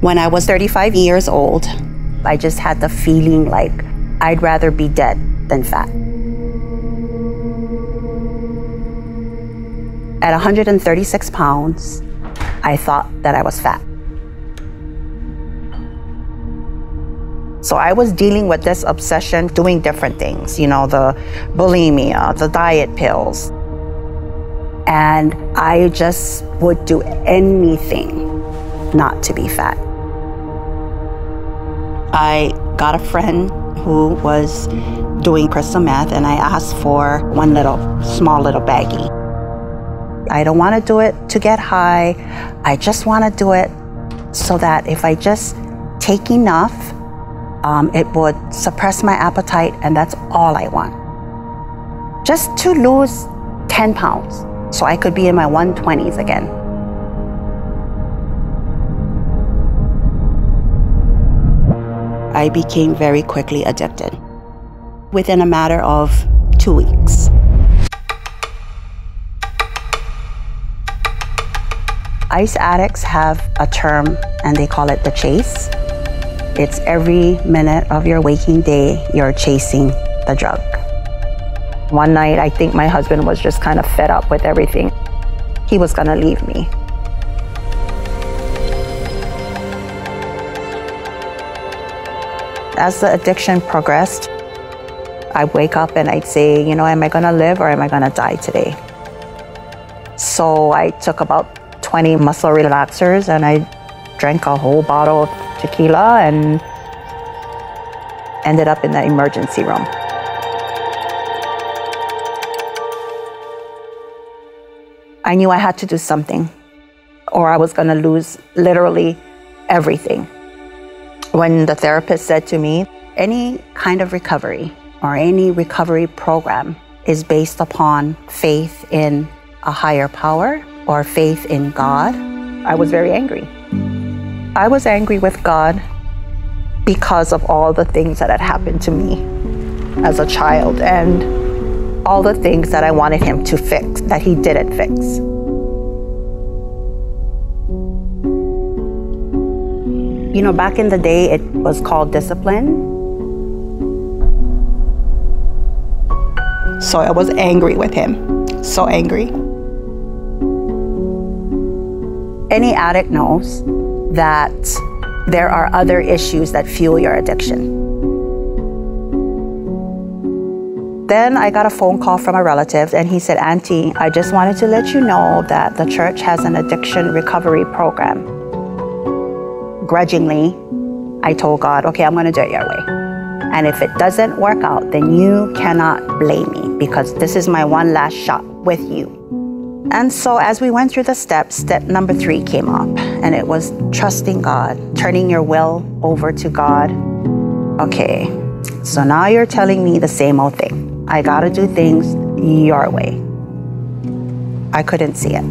When I was 35 years old, I just had the feeling like I'd rather be dead than fat. At 136 pounds, I thought that I was fat. So I was dealing with this obsession, doing different things, the bulimia, the diet pills. And I just would do anything not to be fat. I got a friend who was doing crystal meth, and I asked for one small little baggie. I don't want to do it to get high. I just want to do it so that if I just take enough, it would suppress my appetite, and that's all I want. Just to lose 10 pounds so I could be in my 120s again. I became very quickly addicted within a matter of 2 weeks. Ice addicts have a term, and they call it the chase. It's every minute of your waking day, you're chasing the drug. One night, I think my husband was just kind of fed up with everything. He was gonna leave me. As the addiction progressed, I'd wake up and I'd say, am I gonna live or am I gonna die today? So I took about 20 muscle relaxers and I drank a whole bottle of tequila and ended up in the emergency room. I knew I had to do something or I was gonna lose literally everything. When the therapist said to me, any kind of recovery or any recovery program is based upon faith in a higher power or faith in God, I was very angry. I was angry with God because of all the things that had happened to me as a child and all the things that I wanted him to fix that he didn't fix. Back in the day, it was called discipline. So I was angry with him, so angry. Any addict knows that there are other issues that fuel your addiction. Then I got a phone call from a relative and he said, Auntie, I just wanted to let you know that the church has an addiction recovery program. Grudgingly, I told God, okay, I'm gonna do it your way. And if it doesn't work out, then you cannot blame me because this is my one last shot with you. And so as we went through the steps, step number 3 came up, and it was trusting God, turning your will over to God. Okay, so now you're telling me the same old thing. I gotta do things your way. I couldn't see it.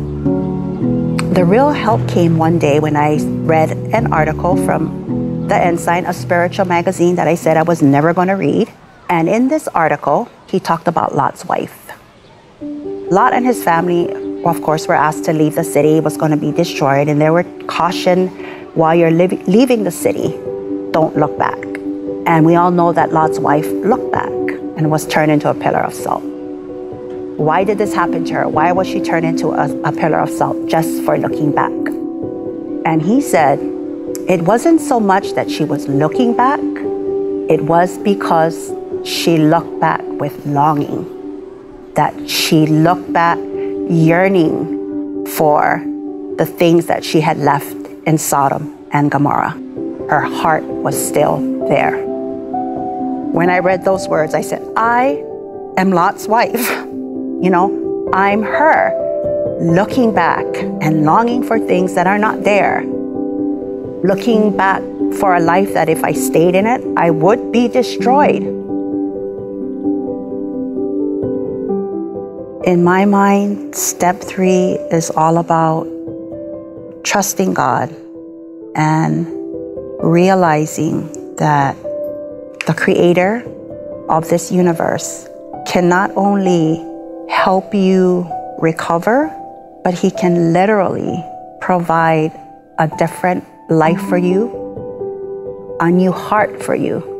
The real help came one day when I read an article from The Ensign, a spiritual magazine that I said I was never gonna read. And in this article, he talked about Lot's wife. Lot and his family, of course, were asked to leave the city. It was going to be destroyed, and they were cautioned, while you're leaving the city, don't look back. And we all know that Lot's wife looked back and was turned into a pillar of salt. Why did this happen to her? Why was she turned into a pillar of salt just for looking back? And he said, it wasn't so much that she was looking back, it was because she looked back with longing. That she looked back yearning for the things that she had left in Sodom and Gomorrah. Her heart was still there. When I read those words, I said, I am Lot's wife. I'm her, looking back and longing for things that are not there. Looking back for a life that if I stayed in it, I would be destroyed. In my mind, step 3 is all about trusting God and realizing that the creator of this universe can not only help you recover, but he can literally provide a different life for you, a new heart for you,